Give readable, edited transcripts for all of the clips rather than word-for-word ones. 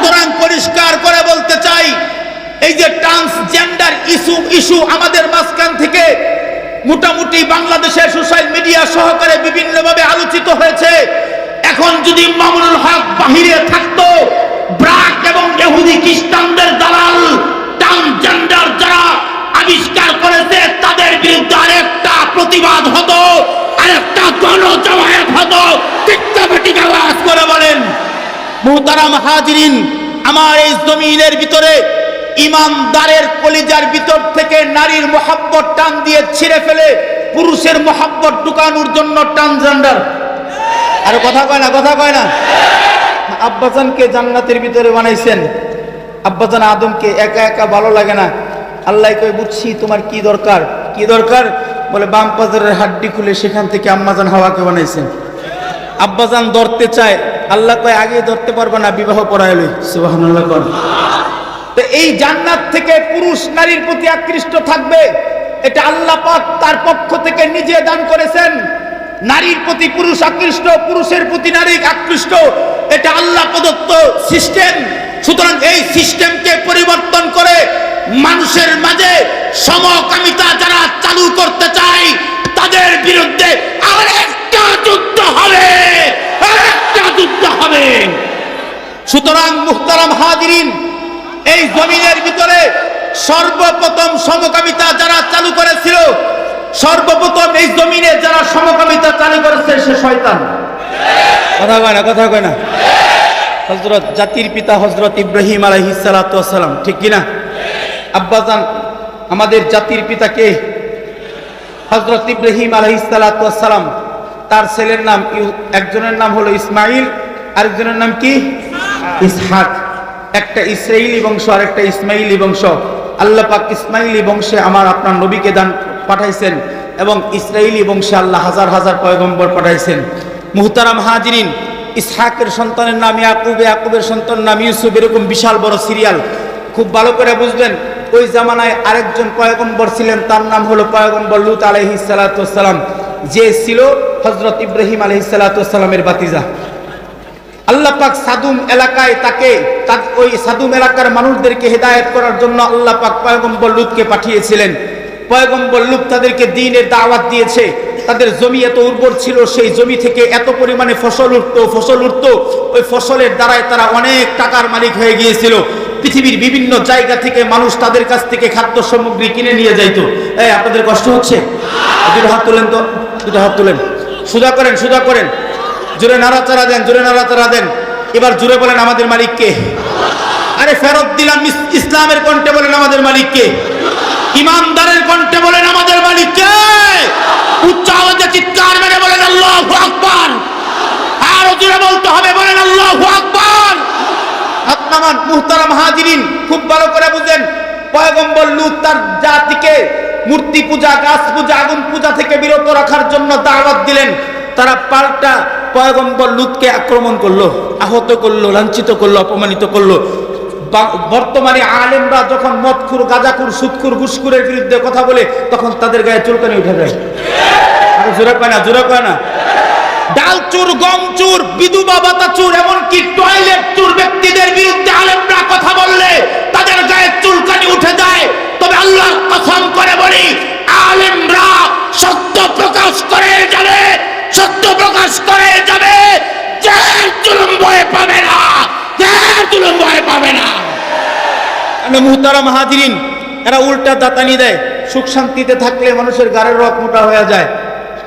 সুতরাং পরিষ্কার করে বলতে চাই, এই যে ট্রান্সজেন্ডার ইস্যু আমাদের মাঝখান থেকে মোটামুটি বাংলাদেশের সোশ্যাল মিডিয়া সহকারে বিভিন্নভাবে আলোচিত হয়েছে। এখন যদি মামুনুল হক বাহিরে থাকতো, ব্রাক এবং ইহুদি খ্রিস্টানদের দালাল ট্রান্সজেন্ডার যারা আবিষ্কার করেছে তাদের বিরুদ্ধে আরেকটা প্রতিবাদ হতো, আরেকটা গণজমায়েত হতো। ঠিক আওয়াজ করে বলেন। মুহতারাম হাজিরিন, আমার এই জমিনের ভিতরে ইমানদারের কলিজার ভিতর থেকে নারীর মোহাব্বত টান দিয়ে ছিঁড়ে ফেলে পুরুষের মোহাব্বত ঢুকানোর জন্য ট্রান্সজেন্ডার। আর কথা কয় না, কথা কয় না। আব্বাজানকে জান্নাতের ভিতরে বানাইছেন, আব্বাজান আদমকে একা একা ভালো লাগে না। আল্লাহ কই বুঝছি তোমার কি দরকার, কি দরকার? বলে বাম পাজরের হাড্ডি খুলে সেখান থেকে আম্মাজান হাওয়াকে বানাইছেন। আব্বাজান ধরতে চায়, আল্লাহ কয় আগে ধরতে পারবে না, বিবাহ পড়াইল। সুবহানাল্লাহ। তো এই জান্নাত থেকে পুরুষ নারীর প্রতি আকৃষ্ট থাকবে, এটা আল্লাহ পাক তার পক্ষ থেকে নিজে দান করেছেন। নারীর প্রতি পুরুষ আকৃষ্ট, পুরুষের প্রতি নারী আকৃষ্ট, এটা আল্লাহ প্রদত্ত সিস্টেম। সুতরাং এই সিস্টেমকে পরিবর্তন করে মানুষের মাঝে সমকামিতা যারা চালু করতে চায় তাদের বিরুদ্ধে আরেকটা যুদ্ধ হবে, আরেকটা যুদ্ধ হবে। সুতরাং মুহতারাম হাজিরিন, এই জমিনের ভিতরে সর্বপ্রথম সমকামিতা যারা চালু করেছিল, সর্বপ্রথম এই জমিনে যারা সমকামিতা চালু করেছে সে শয়তান। কথা কয় না, কথা কয় না। হযরত জাতির পিতা হযরত ইব্রাহিম আলাইহিস সালাতু ওয়াস সালাম, ঠিক কি না? আব্বাজান আমাদের জাতির পিতা কে? হযরত ইব্রাহিম আলাইহিস সালাতু ওয়াস সালাম। তার ছেলের নাম, একজনের নাম হলো ইসমাইল, আরেকজনের নাম কি? ইসহাক। একটা ইসরাইলি বংশ আর একটা ইসমাইলি বংশ। আল্লাহ পাক ইসমাইলি বংশে আমার আপনার নবীকে দান পাঠাইছেন এবং ইসরাইলি বংশে আল্লাহ হাজার হাজার পয়গম্বর পাঠাইছেন। মুহতারাম হাজিরিন, ইসহাকের সন্তানের নাম ইয়াকুব, ইয়াকুবের সন্তানের নাম ইউসুফ। এরকম বিশাল বড় সিরিয়াল। খুব ভালো করে বুঝবেন, ওই জামানায় আরেকজন পয়গম্বর ছিলেন, তার নাম হলো পয়গম্বর লূত আলাইহিস সালাতু ওয়াস সালাম, যে ছিল হযরত ইব্রাহিম আলাইহিস সালাতু ওয়াস সালামের ভাতিজা। আল্লাহ পাক সাদুম এলাকায় তাকে, ওই সাদুম এলাকার মানুষদেরকে হেদায়েত করার জন্য আল্লাহ পাক পয়গম্বর লূতকে পাঠিয়েছিলেন। পয়গম্বর লূত তাদেরকে দ্বীনের দাওয়াত দিয়েছে। তাদের জমি এত উর্বর ছিল, সেই জমি থেকে এত পরিমাণে ফসল উঠতো। ওই ফসলের দ্বারাই তারা অনেক টাকার মালিক হয়ে গিয়েছিল। পৃথিবীর বিভিন্ন জায়গা থেকে মানুষ তাদের কাছ থেকে খাদ্য সামগ্রী কিনে নিয়ে যাইতো। আপনাদের কষ্ট হচ্ছে? দুটো হাত তোলেন তো, দুটো হাত তোলেন। সোজা করেন, সোজা করেন। জোরে নাড়াচাড়া দেন, জোরে নাড়াচাড়া দেন। এবার জোরে বলেন আমাদের মালিক কে? আরে ফেরত দিলাম। ইসলামের কণ্ঠে বলেন আমাদের মালিক কে? ইমানদারের কণ্ঠে বলেন আমাদের মালিক কে? উচ্চ আওয়াজে চিৎকার মেরে বলেন আল্লাহু আকবার। আরো জোরে বলতে হবে, বলেন আল্লাহু আকবার। আপনার মুহতারাম হাজিরিন, খুব ভালো করে বুঝেন, পয়গম্বর লূত তার জাতিকে মূর্তি পূজা, গাছ পূজা, আগুন পূজা থেকে বিরত রাখার জন্য দাওয়াত দিলেন। তারা পাল্টা পয়গম্বর লূতকে আক্রমণ করলো, আহত করলো, লাঞ্ছিত করলো, অপমানিত করলো। বর্তমানে আলেমরা যখন মদখুর, গাঁজাখুর, সুদখুর, ঘুষখুরের বিরুদ্ধে কথা বলে তখন তাদের গায়ে চুলকানি উঠে যায়। জোরে কয় না, জোরে কয় না। ডাল চুর, গম চুর, বিধবা ভাতা চুর, এমনকি টয়লেট চুর ব্যক্তিদের বিরুদ্ধে আলেমরা কথা বললে তাদের গায়ে চুলকানি উঠে যায়। তবে আল্লাহর কসম করে বলি, আলেমরা সত্য প্রকাশ করে যাবে, সত্য প্রকাশ করে যাবে। যার জুলুম ভয় পাবে না, যার জুলুম ভয় পাবে না। মুহতারাম হাজিরিন, এরা উল্টা দাতানি দেয়। সুখ শান্তিতে থাকলে মানুষের গাড়ির রক মোটা হয়ে যায়।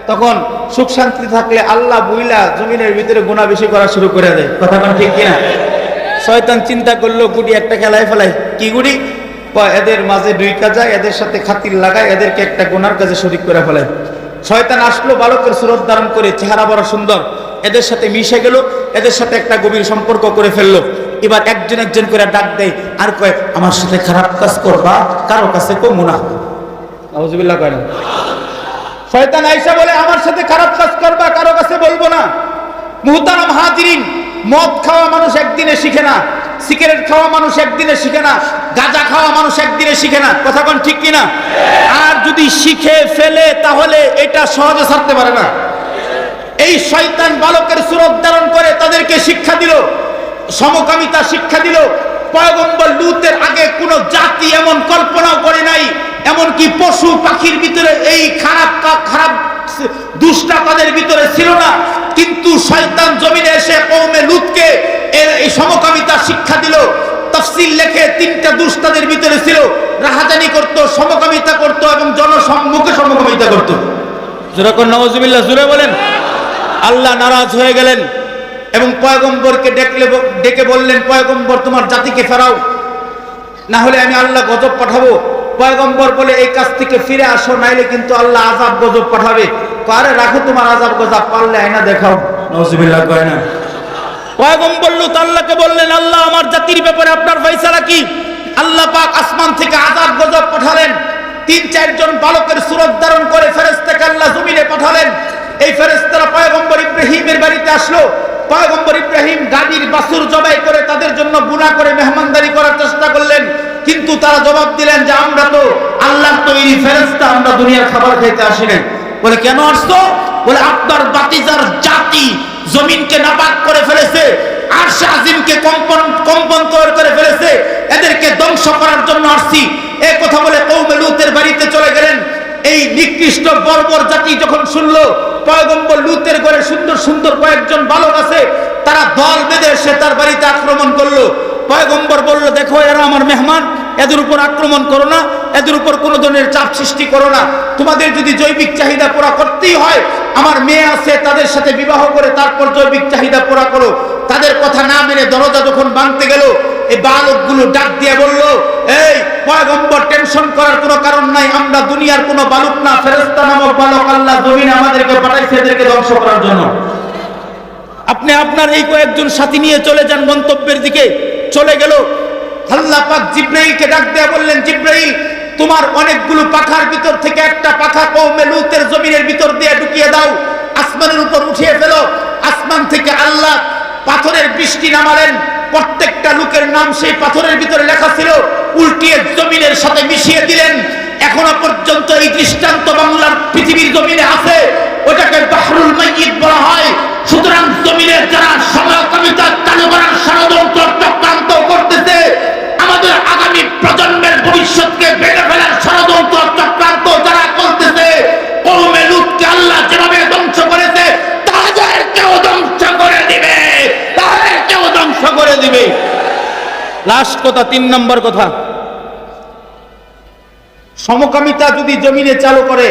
তখন সুখ শান্তি থাকলে আল্লাহ বুইলা জমিনের ভিতরে গুনাহ বেশি করা শুরু করে দেয়। কথা কোন ঠিক কিনা? শয়তান চিন্তা করলো গুড়ি একটা খেলায় ফেলায়। কি গুড়ি? এদের মাঝে ঢুইকা যায়, এদের সাথে খাতির লাগায়, এদেরকে একটা গুনার কাজে শরীক করে ফেলায়। শয়তান আসলো বালকের সুরত ধারণ করে, চেহারা বড় সুন্দর, এদের সাথে মিশে গেল, এদের সাথে একটা গভীর সম্পর্ক করে ফেললো। এবার একজন একজন করে ডাক দেয় আর কয়, আমার সাথে খারাপ কাজ করবা, কারো কাছে কমু না। আউযুবিল্লাহ কয় না। শয়তান আয়েশা বলে, আমার সাথে খারাপ কাজ করবা, কারো কাছে বলবো না। মুহতারাম হাজিরিন, মদ খাওয়া মানুষ একদিনে শিখে না, সিগারেট খাওয়া মানুষ একদিনে শিখে না, গাঁজা খাওয়া মানুষ একদিনে শিখে না। কথা কোন ঠিক কিনা? আর যদি শিখে ফেলে তাহলে এটা সহজে ছাড়তে পারে না। এই শয়তান বালকের সুরত ধারণ করে তাদেরকে শিক্ষা দিল। সমকামিতা শিক্ষা দিল। পয়গম্বর লূতের আগে কোনো জাতি এমন কল্পনাও করে নাই, এমনকি পশু পাখির ভিতরে এই খারাপ দুষ্টা তাদের ভিতরে ছিল না। কিন্তু শয়তান জমিনে এসে কওমে লূতকে এই সমকামিতা শিক্ষা দিল। তাফসীর লেখে তিনটা দুষ্ট তাদের ভিতরে ছিল, রাহাজানি করত, সমকামিতা করত এবং জনসম্মুখে সমকামিতা করত। যেরকম নাউজুবিল্লাহ, জোরে বলেন। আল্লাহ নারাজ হয়ে গেলেন এবং পয়গম্বরকে ডেকে বললেন, পয়গম্বর তোমার জাতিকে ফেরাও, না হলে আমি আল্লাহ গজব পাঠাবো। পয়গম্বর বলে এই কাজ থেকে ফিরে আসো, নাইলে কিন্তু আল্লাহ আযাব গজব পাঠাবে। আরে রাখো তোমার আযাব গজব, পারলে আয়না দেখাও। নাউজুবিল্লাহ কয় না। পয়গম্বর লূত আল্লাহকে বললেন, আল্লাহ আমার জাতির ব্যাপারে আপনার ফয়সালা কি? আল্লাহ পাক আসমান থেকে আযাব গজব পাঠালেন। ৩-৪ জন বালকের সূরত ধারণ করে ফেরেশতাকে আল্লাহ জমিনে পাঠালেন। এই ফেরেশতারা পয়গম্বর ইব্রাহিমের বাড়িতে আসলো। পয়গম্বর ইব্রাহিম গাভীর বাছুর জবাই করে তাদের জন্য বুনা করে মেহমানদারি করার চেষ্টা করলেন, কিন্তু তারা জবাব দিলেন যে আমরা তো আল্লাহর তৈরি ফেরেশতা, আমরা দুনিয়ার খাবার খাইতে আসি নাই। বলে কেন আসছো? বলে আপনার বাতিজার জাতি জমিনকে নাপাক করে ফেলেছে, আরশে আজিমকে কম্পন করে ফেলেছে, এদেরকে ধ্বংস করার জন্য আসছি। এই কথা বলে কওমে লূতের বাড়িতে চলে গেলেন। এই নিকৃষ্ট বর্বর জাতি যখন শুনলো পয়গম্বর লূতের ঘরে সুন্দর সুন্দর কয়েকজন বালক আছে, তারা দল বেঁধে এসে তার বাড়িতে আক্রমণ করলো। পয়গম্বর বলল, দেখো এরা আমার মেহমান, এদের উপর আক্রমণ করো না, এদের উপর কোনো ধরনের চাপ সৃষ্টি করো না। তোমাদের যদি জৈবিক চাহিদা পুরা করতেই হয়, আমার মেয়ে আছে, তাদের সাথে বিবাহ করে তারপর জৈবিক চাহিদা পুরা করো। তাদের কথা না মেনে দরজা যখন ভাঙতে গেল, এই বালকগুলো ডাক দিয়ে বলল, এই পয়গম্বর টেনশন করার কোনো কারণ নাই, আমরা দুনিয়ার কোনো বালক না, ফেরেশতা নামক বালক আল্লাহ জমিনে আমাদেরকে পাঠাইছে এদেরকে ধ্বংস করার জন্য। আপনি আপনার এই কয়েকজন সাথী নিয়ে চলে যান গন্তব্যের দিকে। চলে গেল। আল্লাহ পাক জিবরাইলকে ডাক দিয়ে বললেন, জিবরাইল তোমার অনেকগুলো পাখার ভিতর থেকে একটা পাখা কওমে লূতের জমিনের ভিতর দিয়ে ঢুকিয়ে দাও, আসমানের উপর উঠিয়ে ফেলো। আসমান থেকে আল্লাহ পাথরের বৃষ্টি নামালেন। প্রত্যেকটা লোকের নাম সেই পাথরের ভিতরে লেখা ছিল, উল্টিয়ে জমিনের সাথে মিশিয়ে দিলেন। এখনো পর্যন্ত এই দৃষ্টান্ত বাংলার পৃথিবীর জমিনে আছে, ওটাকে বাহরুল মাইয়িত বলা হয়। সুতরাং জমিনের যারা সমকামিতা চালু করার ষড়যন্ত্র চক্রান্ত করতেছে, আমাদের আগামী প্রজন্মের ভবিষ্যৎকে বেড়ে ফেলার ষড়যন্ত্র চক্রান্ত যারা করতেছে, কওমে লূতকে আল্লাহ যেভাবে ধ্বংস করেছে তাদেরকেও ধ্বংস করে দিবে, তাদেরকেও ধ্বংস করে দিবে। লাস্ট কথা, ৩ নম্বর কথা, সমকামিতা যদি জমিনে চালু করে,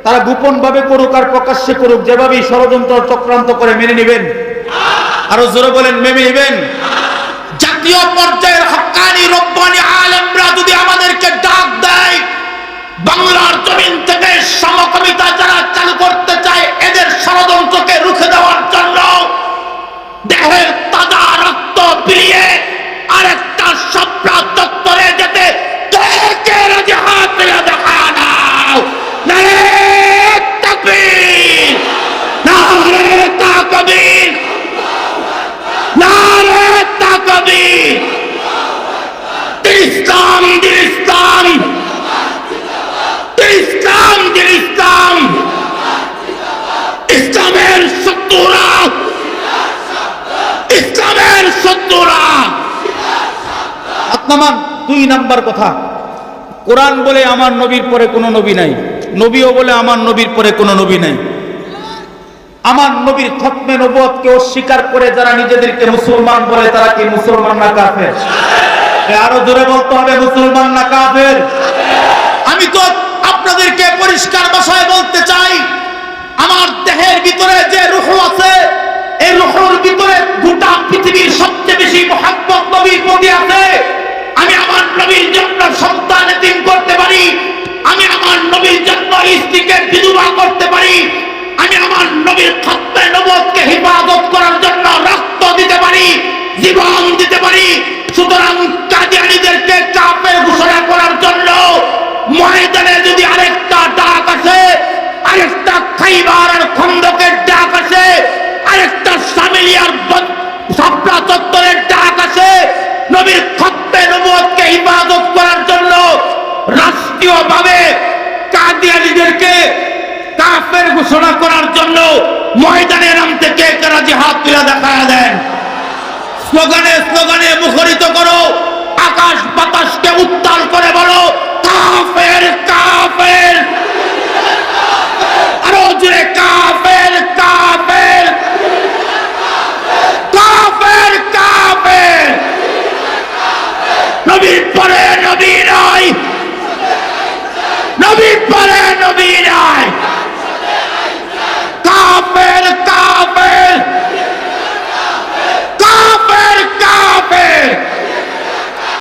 তারা গোপন ভাবে করুক আর প্রকাশ্যে করুক, যেভাবেই ষড়যন্ত্র চক্রান্ত করে মেনে নেবেন। আরো জোরে বলেন, মেনে নেবেন। জাতীয় পর্যায়ের হক্কানি রব্বানি আলেমরা যদি আমাদেরকে ডাক দেয়, বাংলার জমিন থেকে সমকামিতা যারা চালু করতে চায় এদের ষড়যন্ত্রকে রুখে দেওয়ার জন্য দেহের তাজা রক্ত বিলিয়ে আরেকটা সপ্রা চত্বরে যেতে কে রাজি হাত মেলে দেখা দাও। নারে তাকবীর, নারে তাকবীর, নারে তাকবীর। ইসলাম দিন ইসলাম, ইসলাম দিন ইসলাম। ইসলামের শত্রুরা, ইসলামের শত্রুরা। 2 নাম্বার কথা, কোরআন বলে আমার নবীর পরে কোনো নবী নাই, নবীও বলে আমার নবীর পরে কোনো নবী নাই। আমার নবীর খতমে নবুয়তকে অস্বীকার করে যারা নিজেদেরকে মুসলমান বলে, তারা কি মুসলমান না কাফের? আরো জোরে বলতে হবে, মুসলমান না কাফের? আমি তো আপনাদেরকে পরিষ্কার ভাষায় বলতে চাই, আমার দেহের ভিতরে যে রূহ আছে, এই রূহের ভিতরে গোটা পৃথিবীর সবচেয়ে বেশি মুহাব্বত নবীর প্রতি আছে। আমি আমার নবীর জন্য সন্তান এতিম করতে পারি, আমি আমার নবীর জন্য স্ত্রীকে বিধবা করতে পারি, আমি আমার নবীর খতমে নবুয়তকে হিফাজত করার জন্য রক্ত দিতে পারি, জীবন দিতে পারি। সুতরাং কাদিয়ানীদেরকে কাফের ঘোষণা করার জন্য ময়দানে যদি আরেকটা ডাক আসে, আরেকটা খাইবার আর খন্দকের ডাক আসে, আরেকটা সামিলিয়ার ছাপড়া চত্বরের ডাক আসে, নবীর খতমে নবুয়তকে হিফাজত করার জন্য রাষ্ট্রীয়ভাবে কাদিয়ানীদেরকে কাফের ঘোষণা করার জন্য ময়দানে নামতে কে রাজি হাত তুলে দেখা দেন? স্লোগানে স্লোগানে মুখরিত করো, আকাশ বাতাসকে উত্তাল করে বলো কাফের কাফের, আরো জোরে কাফের কাফের কাফের কাফের। নবীর পরে নবী নাই, নবীর পরে নবী নাই।